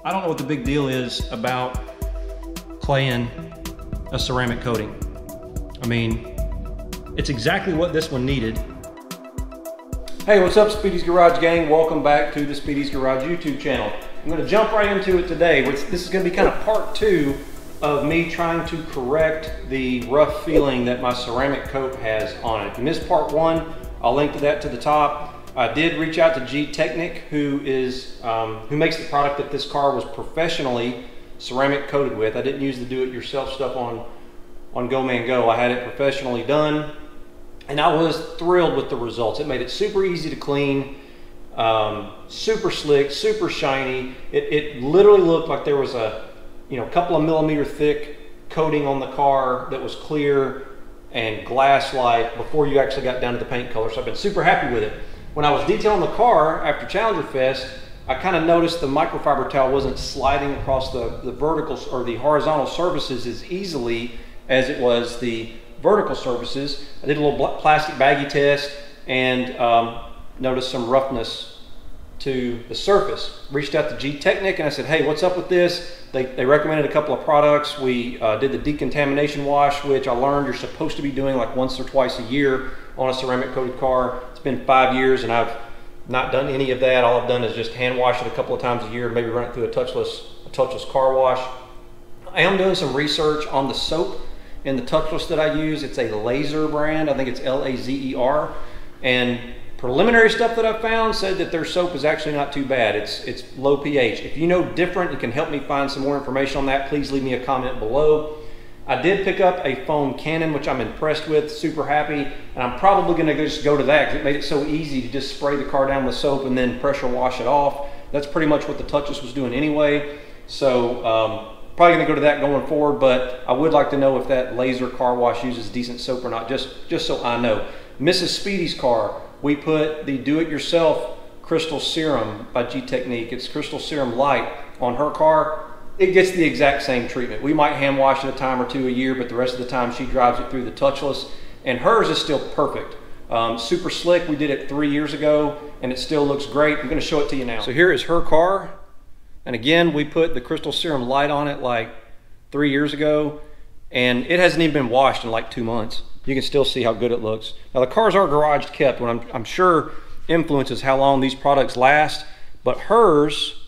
I don't know what the big deal is about claying a ceramic coating. I mean, it's exactly what this one needed. Hey, what's up, Speedy's Garage gang? Welcome back to the Speedy's Garage YouTube channel. I'm gonna jump right into it today. This is gonna be kind of part two of me trying to correct the rough feeling that my ceramic coat has on it. If you missed part one, I'll link to that to the top. I did reach out to Gtechniq, who makes the product that this car was professionally ceramic coated with. I didn't use the do-it-yourself stuff on GoManGo. I had it professionally done, and I was thrilled with the results. It made it super easy to clean, super slick, super shiny. It literally looked like there was a couple of millimeter thick coating on the car that was clear and glass-like before you actually got down to the paint color. So I've been super happy with it. When I was detailing the car after Challenger Fest, I kind of noticed the microfiber towel wasn't sliding across the vertical or the horizontal surfaces as easily as it was the vertical surfaces. I did a little plastic baggie test and noticed some roughness to the surface. Reached out to Gtechniq and I said, hey, what's up with this? They recommended a couple of products. We did the decontamination wash, which I learned you're supposed to be doing like once or twice a year on a ceramic coated car. It's been 5 years and I've not done any of that. All I've done is just hand wash it a couple of times a year, maybe run it through a touchless car wash. I am doing some research on the soap in the touchless that I use. It's a Laser brand. I think it's L-A-Z-E-R. And preliminary stuff that I've found said that their soap is actually not too bad. It's low pH. If you know different and can help me find some more information on that, please leave me a comment below. I did pick up a foam cannon, which I'm impressed with, super happy, and I'm probably gonna just go to that because it made it so easy to just spray the car down with soap and then pressure wash it off. That's pretty much what the touchless was doing anyway. So probably gonna go to that going forward, but I would like to know if that Laser car wash uses decent soap or not, just so I know. Mrs. Speedy's car, we put the do-it-yourself Crystal Serum by Gtechniq. It's Crystal Serum Light on her car. It gets the exact same treatment. We might hand wash it a time or two a year, but the rest of the time she drives it through the touchless, and hers is still perfect. Super slick. We did it 3 years ago, and it still looks great. I'm gonna show it to you now. So here is her car, and again, we put the Crystal Serum Light on it like 3 years ago, and it hasn't even been washed in like 2 months. You can still see how good it looks. Now the cars are garage kept, what I'm sure influences how long these products last, but hers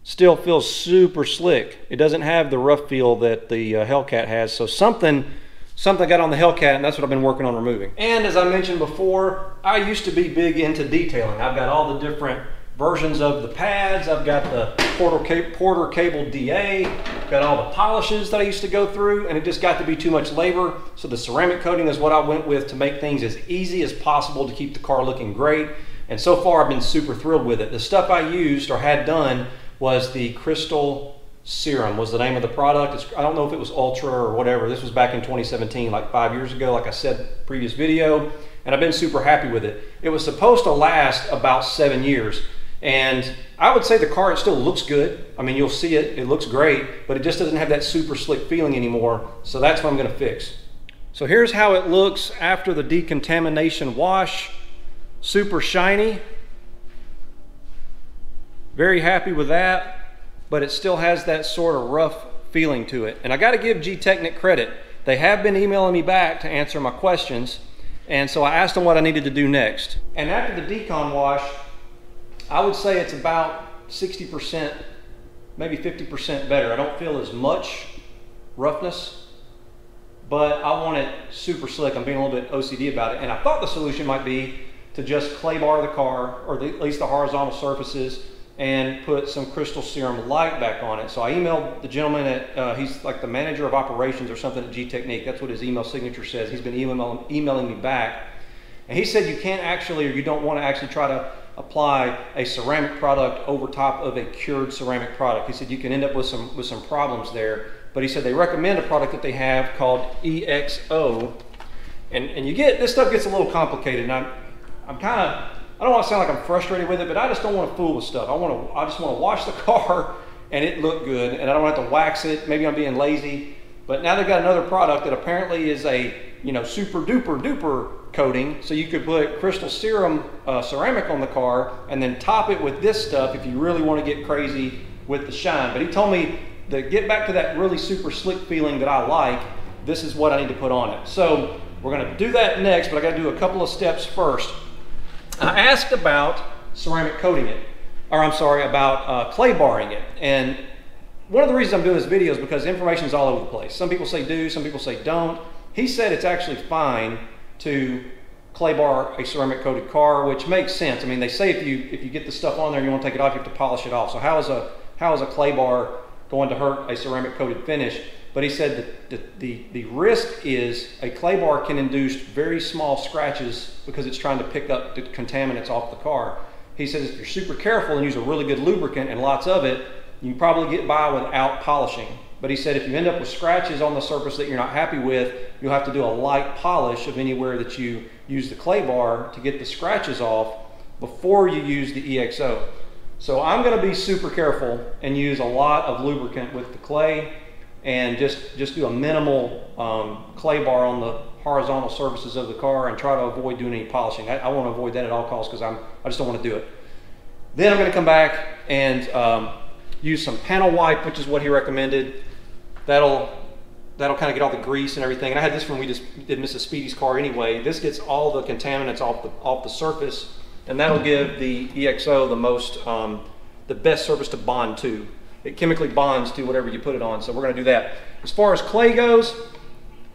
still feels super slick. It doesn't have the rough feel that the Hellcat has, so something got on the Hellcat, and that's what I've been working on removing. And as I mentioned before, I used to be big into detailing. I've got all the different versions of the pads. I've got the Porter Cable DA, got all the polishes that I used to go through, and it just got to be too much labor. So the ceramic coating is what I went with to make things as easy as possible to keep the car looking great. And so far I've been super thrilled with it. The stuff I used or had done was the Crystal Serum was the name of the product. I don't know if it was Ultra or whatever. This was back in 2017, like 5 years ago, like I said previous video, and I've been super happy with it. It was supposed to last about 7 years. And I would say the car, it still looks good. I mean, you'll see it, it looks great, but it just doesn't have that super slick feeling anymore. So that's what I'm gonna fix. So here's how it looks after the decontamination wash. Super shiny. Very happy with that, but it still has that sort of rough feeling to it. And I gotta give Gtechniq credit. They have been emailing me back to answer my questions. And so I asked them what I needed to do next. And after the decon wash, I would say it's about 60%, maybe 50% better. I don't feel as much roughness, but I want it super slick. I'm being a little bit OCD about it. And I thought the solution might be to just clay bar the car, or at least the horizontal surfaces, and put some Crystal Serum Light back on it. So I emailed the gentleman at, he's like the manager of operations or something at Gtechniq. That's what his email signature says. He's been emailing me back. And he said you can't actually, or you don't want to actually try to apply a ceramic product over top of a cured ceramic product. He said you can end up with some problems there. But he said they recommend a product that they have called EXO. And you get, this stuff gets a little complicated. And I'm kind of, I don't want to sound like I'm frustrated with it, but I just don't want to fool with stuff. I just want to wash the car and it look good, and I don't have to wax it. Maybe I'm being lazy, but now they've got another product that apparently is a super duper coating. So you could put Crystal Serum ceramic on the car and then top it with this stuff if you really want to get crazy with the shine. But he told me to get back to that really super slick feeling that I like, this is what I need to put on it. So we're gonna do that next, but I gotta do a couple of steps first. I asked about ceramic coating it, or I'm sorry, about clay barring it. And one of the reasons I'm doing this video is because information is all over the place. Some people say do, some people say don't. He said it's actually fine to clay bar a ceramic coated car, which makes sense. I mean, they say if you get the stuff on there and you want to take it off, you have to polish it off. So how is a clay bar going to hurt a ceramic coated finish? But he said that the risk is a clay bar can induce very small scratches because it's trying to pick up the contaminants off the car. He says if you're super careful and use a really good lubricant and lots of it, you can probably get by without polishing. But he said if you end up with scratches on the surface that you're not happy with, you'll have to do a light polish of anywhere that you use the clay bar to get the scratches off before you use the EXO. So I'm going to be super careful and use a lot of lubricant with the clay and just do a minimal clay bar on the horizontal surfaces of the car and try to avoid doing any polishing. I want to avoid that at all costs because I just don't want to do it. Then I'm going to come back and use some panel wipe, which is what he recommended. That'll kind of get all the grease and everything. And I had this when we just did Mrs. Speedy's car anyway. This gets all the contaminants off the surface, and that'll give the EXO the best surface to bond to. It chemically bonds to whatever you put it on, so we're going to do that. As far as clay goes,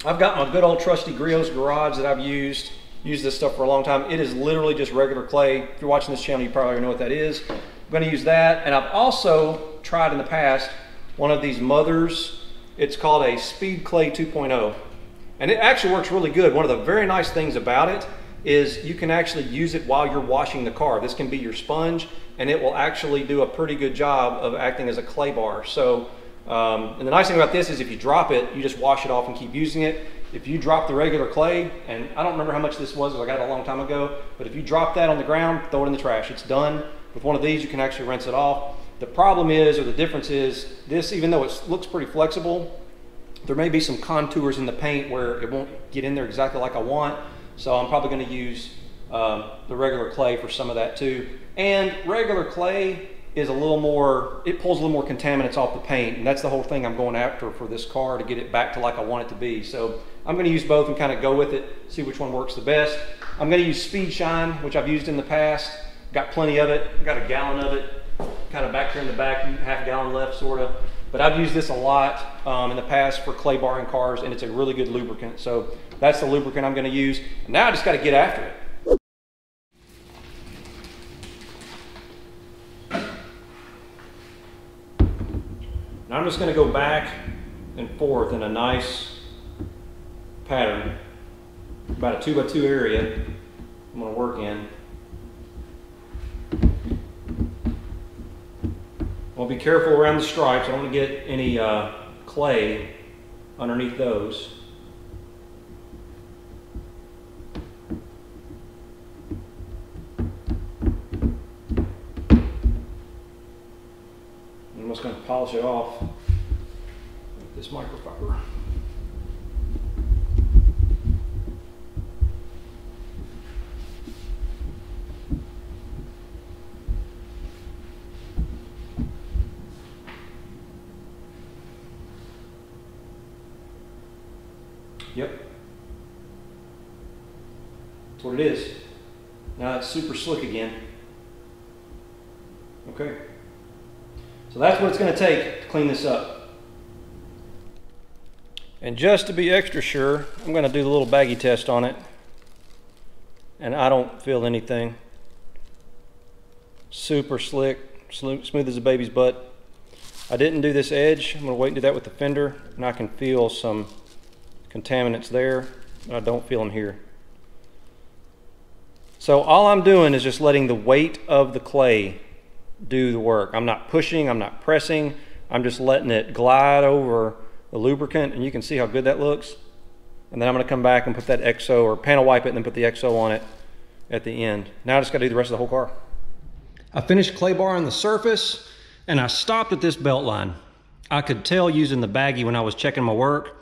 I've got my good old trusty Griot's Garage that I've used this stuff for a long time. It is literally just regular clay. If you're watching this channel, you probably already know what that is. I'm going to use that, and I've also tried in the past one of these Mothers. It's called a Speed Clay 2.0, and it actually works really good. One of the very nice things about it is you can actually use it while you're washing the car. This can be your sponge, and it will actually do a pretty good job of acting as a clay bar. So, and the nice thing about this is if you drop it, you just wash it off and keep using it. If you drop the regular clay, and I don't remember how much this was, because I got it a long time ago, but if you drop that on the ground, throw it in the trash. It's done. With one of these, you can actually rinse it off. The problem is, or the difference is, this, even though it looks pretty flexible, there may be some contours in the paint where it won't get in there exactly like I want. So I'm probably going to use the regular clay for some of that too. And regular clay is a little more, it pulls a little more contaminants off the paint, and that's the whole thing I'm going after for this car, to get it back to like I want it to be. So I'm going to use both and kind of go with it, see which one works the best. I'm going to use Speed Shine, which I've used in the past. Got plenty of it. Got a gallon of it, kind of back here in the back, half gallon left sort of. But I've used this a lot in the past for clay barring cars, and it's a really good lubricant. So that's the lubricant I'm going to use. Now I just got to get after it. Now I'm just going to go back and forth in a nice pattern, about a 2x2 area I'm going to work in. I'll be careful around the stripes. I don't want to get any clay underneath those. I'm just going to polish it off with this microfiber. Yep. That's what it is. Now it's super slick again. Okay. So that's what it's going to take to clean this up. And just to be extra sure, I'm going to do the little baggy test on it. And I don't feel anything. Super slick, smooth as a baby's butt. I didn't do this edge. I'm going to wait and do that with the fender, and I can feel some contaminants there, but I don't feel them here. So all I'm doing is just letting the weight of the clay do the work. I'm not pushing, I'm not pressing, I'm just letting it glide over the lubricant, and you can see how good that looks. And then I'm going to come back and put that EXO, or panel wipe it and then put the EXO on it at the end. Now I just got to do the rest of the whole car. I finished clay barring the surface, and I stopped at this belt line. I could tell using the baggie when I was checking my work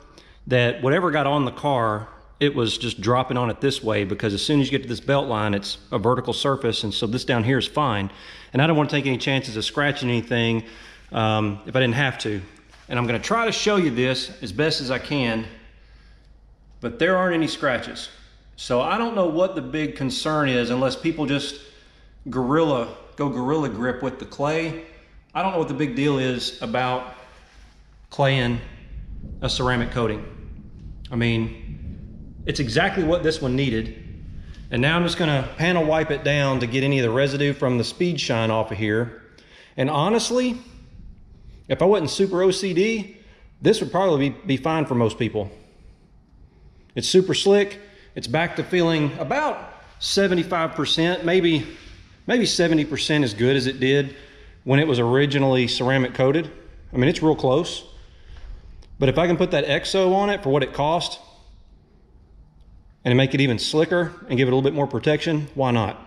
that whatever got on the car, it was just dropping on it this way, because as soon as you get to this belt line, it's a vertical surface, and so this down here is fine. And I don't want to take any chances of scratching anything if I didn't have to. And I'm gonna try to show you this as best as I can, but there aren't any scratches. So I don't know what the big concern is unless people just go gorilla grip with the clay. I don't know what the big deal is about claying a ceramic coating. I mean, it's exactly what this one needed. And now I'm just gonna panel wipe it down to get any of the residue from the speed shine off of here. And honestly, if I wasn't super OCD, this would probably be fine for most people. It's super slick. It's back to feeling about 75%, maybe 70% as good as it did when it was originally ceramic coated. I mean, it's real close. But if I can put that EXO on it for what it cost and make it even slicker and give it a little bit more protection, why not?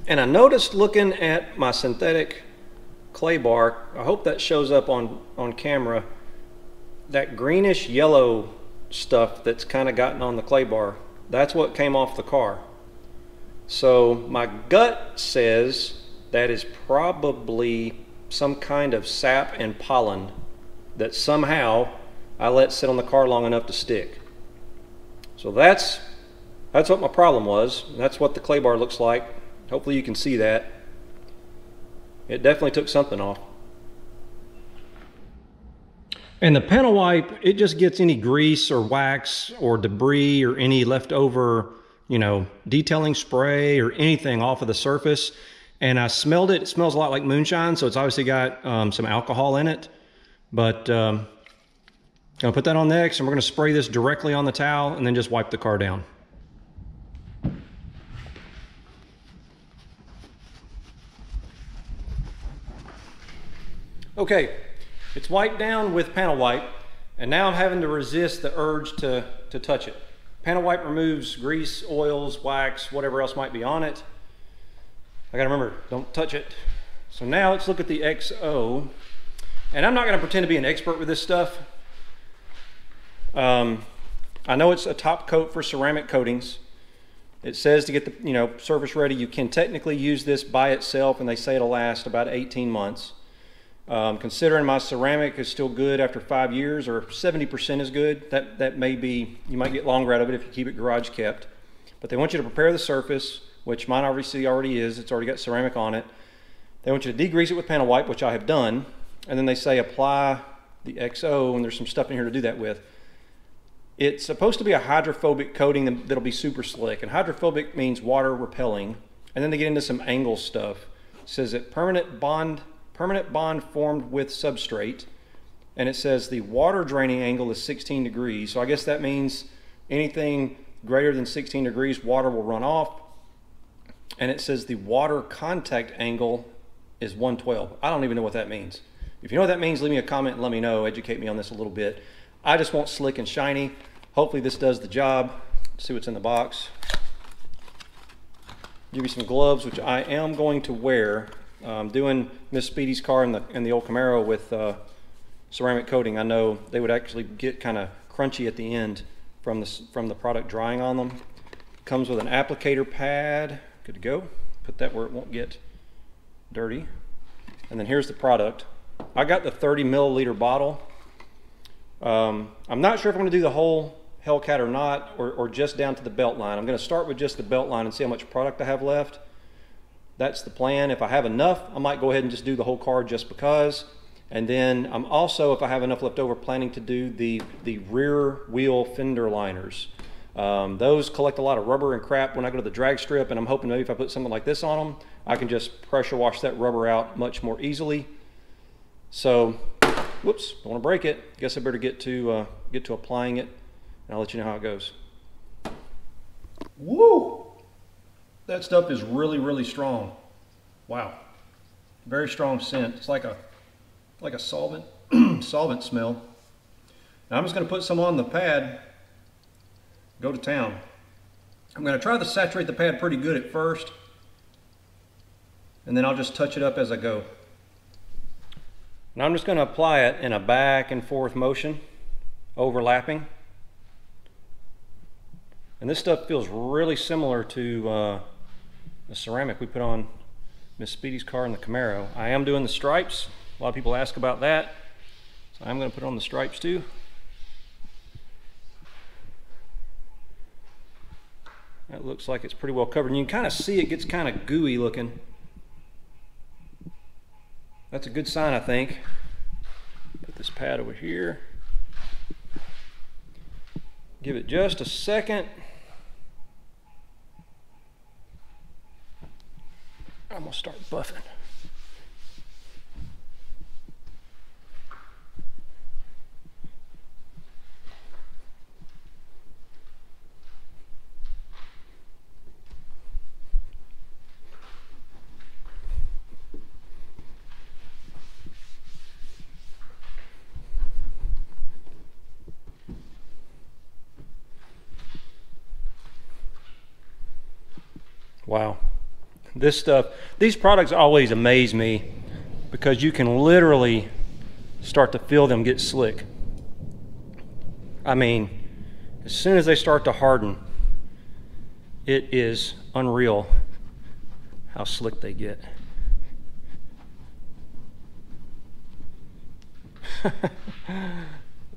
And I noticed looking at my synthetic clay bar, I hope that shows up on camera, that greenish yellow stuff that's kind of gotten on the clay bar, that's what came off the car. So my gut says that is probably some kind of sap and pollen that somehow I let sit on the car long enough to stick. So that's what my problem was. That's what the clay bar looks like. Hopefully you can see that. It definitely took something off. And the panel wipe, it just gets any grease or wax or debris or any leftover, you know, detailing spray or anything off of the surface. And I smelled it. It smells a lot like moonshine, so it's obviously got some alcohol in it. But I'm gonna put that on next, and we're gonna spray this directly on the towel and then just wipe the car down. Okay, it's wiped down with panel wipe, and now I'm having to resist the urge to touch it. Panel wipe removes grease, oils, wax, whatever else might be on it. I gotta remember, don't touch it. So now let's look at the EXO. And I'm not gonna pretend to be an expert with this stuff. I know it's a top coat for ceramic coatings. It says to get the surface ready, you can technically use this by itself, and they say it'll last about 18 months. Considering my ceramic is still good after 5 years, or 70% is good, that may be, you might get longer out of it if you keep it garage kept. But they want you to prepare the surface, which mine obviously already is. It's already got ceramic on it. They want you to degrease it with panel wipe, which I have done. And then they say apply the EXO, and there's some stuff in here to do that with. It's supposed to be a hydrophobic coating that'll be super slick. And hydrophobic means water repelling. And then they get into some angle stuff. It says that permanent bond formed with substrate, and it says the water draining angle is 16 degrees. So I guess that means anything greater than 16 degrees, water will run off. And it says the water contact angle is 112. I don't even know what that means. If you know what that means, leave me a comment and let me know, educate me on this a little bit. I just want slick and shiny. Hopefully this does the job. Let's see what's in the box. Give you some gloves, which I am going to wear. Doing Miss Speedy's car and the old Camaro with ceramic coating, I know they would actually get kind of crunchy at the end from the product drying on them. Comes with an applicator pad. Good to go. Put that where it won't get dirty. And then here's the product. I got the 30 milliliter bottle. I'm not sure if I'm going to do the whole Hellcat or not, or just down to the belt line. I'm going to start with just the belt line and see how much product I have left. That's the plan. If I have enough, I might go ahead and just do the whole car just because. And then I'm also, if I have enough left over, planning to do the rear wheel fender liners. Those collect a lot of rubber and crap when I go to the drag strip, and I'm hoping maybe if I put something like this on them, I can just pressure wash that rubber out much more easily. So, whoops, don't want to break it. Guess I better get to applying it, and I'll let you know how it goes. Woo! That stuff is really, really strong. Wow. Very strong scent. It's like a solvent solvent smell. Now I'm just going to put some on the pad, go to town. I'm going to try to saturate the pad pretty good at first, and then I'll just touch it up as I go. Now I'm just going to apply it in a back and forth motion, overlapping. And this stuff feels really similar to the ceramic we put on Miss Speedy's car and the Camaro. I am doing the stripes. A lot of people ask about that. So I'm going to put on the stripes too. That looks like it's pretty well covered. And you can kind of see it gets kind of gooey looking. That's a good sign, I think. Put this pad over here. Give it just a second. I'm gonna start buffing. Wow. This stuff, these products always amaze me because you can literally start to feel them get slick. I mean, as soon as they start to harden, it is unreal how slick they get.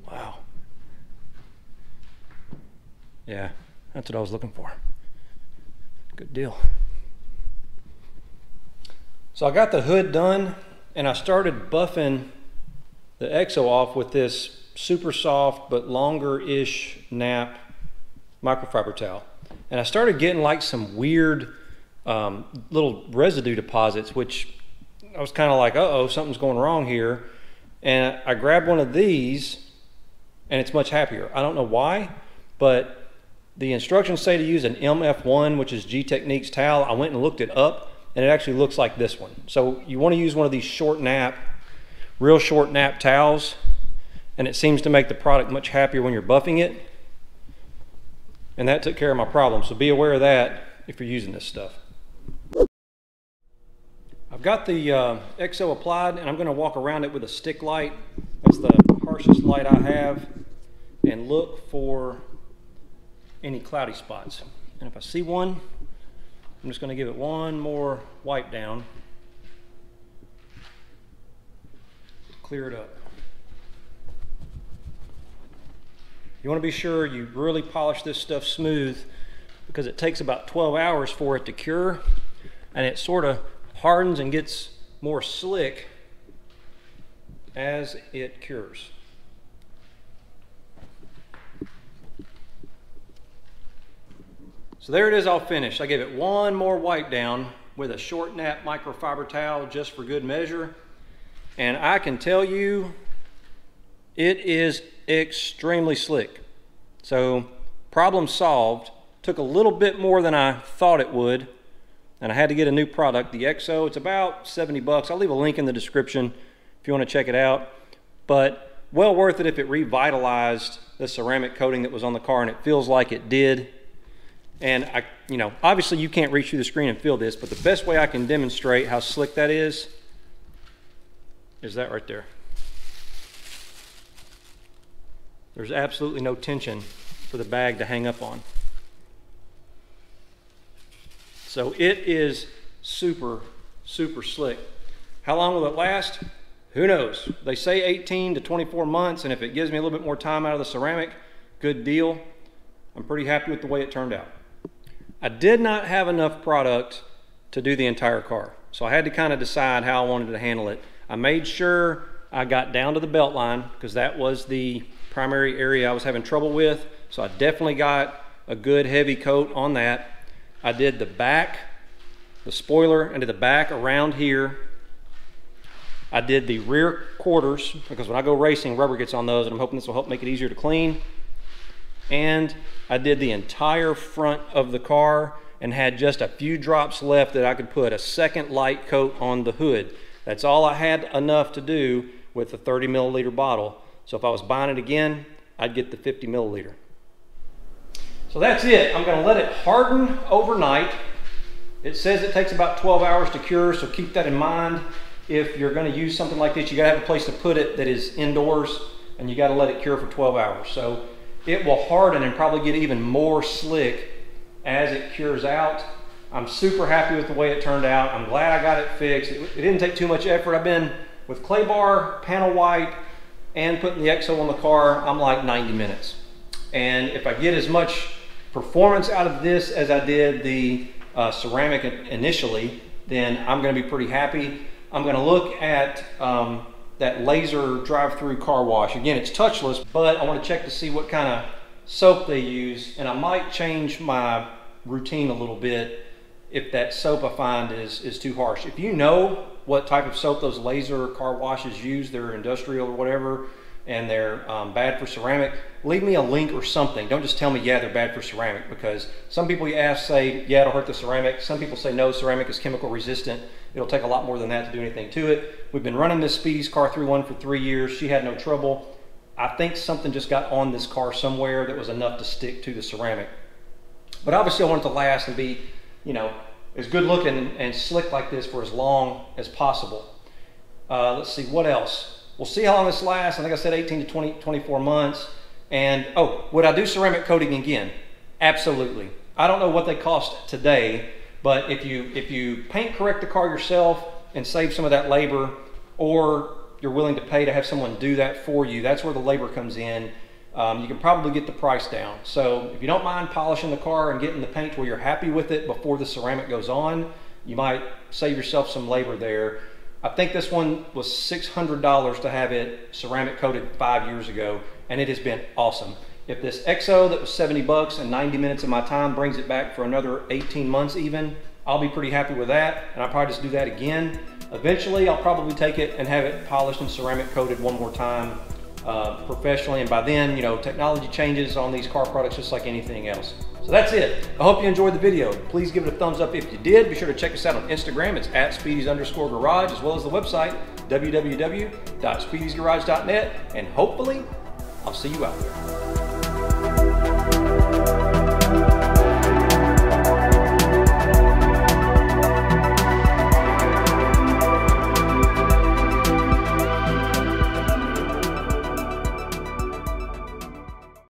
Wow. Yeah, that's what I was looking for. Good deal. So I got the hood done and I started buffing the EXO off with this super soft but longer-ish nap microfiber towel. And I started getting like some weird little residue deposits, which I was kind of like, uh-oh, something's going wrong here. And I grabbed one of these and it's much happier. I don't know why, but the instructions say to use an MF1, which is Gtechniq's towel. I went and looked it up, and it actually looks like this one. So you want to use one of these short nap, real short nap towels, and it seems to make the product much happier when you're buffing it. And that took care of my problem. So be aware of that if you're using this stuff. I've got the EXO applied, and I'm going to walk around it with a stick light. That's the harshest light I have, and look for any cloudy spots. And if I see one, I'm just going to give it one more wipe down. Clear it up. You want to be sure you really polish this stuff smooth because it takes about 12 hours for it to cure, and it sort of hardens and gets more slick as it cures. So there it is, all finished. I gave it one more wipe down with a short nap microfiber towel just for good measure. And I can tell you, it is extremely slick. So problem solved. Took a little bit more than I thought it would. And I had to get a new product, the EXO. It's about 70 bucks. I'll leave a link in the description if you want to check it out. But well worth it if it revitalized the ceramic coating that was on the car, and it feels like it did. And obviously you can't reach through the screen and feel this, but the best way I can demonstrate how slick that is that right there. There's absolutely no tension for the bag to hang up on. So it is super, super slick. How long will it last? Who knows? They say 18 to 24 months, and if it gives me a little bit more time out of the ceramic, good deal. I'm pretty happy with the way it turned out. I did not have enough product to do the entire car, so I had to kind of decide how I wanted to handle it. I made sure I got down to the belt line because that was the primary area I was having trouble with, so I definitely got a good heavy coat on that. I did the back, the spoiler, and did the back around here. I did the rear quarters because when I go racing, rubber gets on those, and I'm hoping this will help make it easier to clean. And I did the entire front of the car and had just a few drops left that I could put a second light coat on the hood. That's all I had enough to do with the 30 milliliter bottle. So if I was buying it again, I'd get the 50 milliliter. So that's it. I'm going to let it harden overnight. It says it takes about 12 hours to cure, so keep that in mind. If you're going to use something like this, you got to have a place to put it that is indoors, and you got to let it cure for 12 hours. So it will harden and probably get even more slick as it cures out. I'm super happy with the way it turned out. I'm glad I got it fixed. It didn't take too much effort. I've been with clay bar, panel white, and putting the EXO on the car, I'm like 90 minutes. And if I get as much performance out of this as I did the ceramic initially, then I'm gonna be pretty happy. I'm gonna look at that laser drive-through car wash. Again, it's touchless, but I wanna check to see what kind of soap they use, and I might change my routine a little bit if that soap I find is too harsh. If you know what type of soap those laser car washes use, they're industrial or whatever, and they're bad for ceramic, leave me a link or something. Don't just tell me, yeah, they're bad for ceramic, because some people you ask say, yeah, it'll hurt the ceramic. Some people say, no, ceramic is chemical resistant. It'll take a lot more than that to do anything to it. We've been running this Speedy's car through one for 3 years. She had no trouble. I think something just got on this car somewhere that was enough to stick to the ceramic. But obviously I want it to last and be, you know, as good looking and slick like this for as long as possible. Let's see, what else? We'll see how long this lasts. I think I said 18 to 24 months. And, oh, would I do ceramic coating again? Absolutely. I don't know what they cost today, but if you paint correct the car yourself and save some of that labor, or you're willing to pay to have someone do that for you, that's where the labor comes in. You can probably get the price down. So if you don't mind polishing the car and getting the paint to where you're happy with it before the ceramic goes on, you might save yourself some labor there. I think this one was $600 to have it ceramic coated 5 years ago, and it has been awesome. If this EXO that was 70 bucks and 90 minutes of my time brings it back for another 18 months even, I'll be pretty happy with that, and I'll probably just do that again. Eventually, I'll probably take it and have it polished and ceramic coated one more time professionally, and by then, you know, technology changes on these car products just like anything else. So that's it. I hope you enjoyed the video. Please give it a thumbs up if you did. Be sure to check us out on Instagram. It's @Speedys_garage, as well as the website, www.speedysgarage.net, and hopefully, I'll see you out there.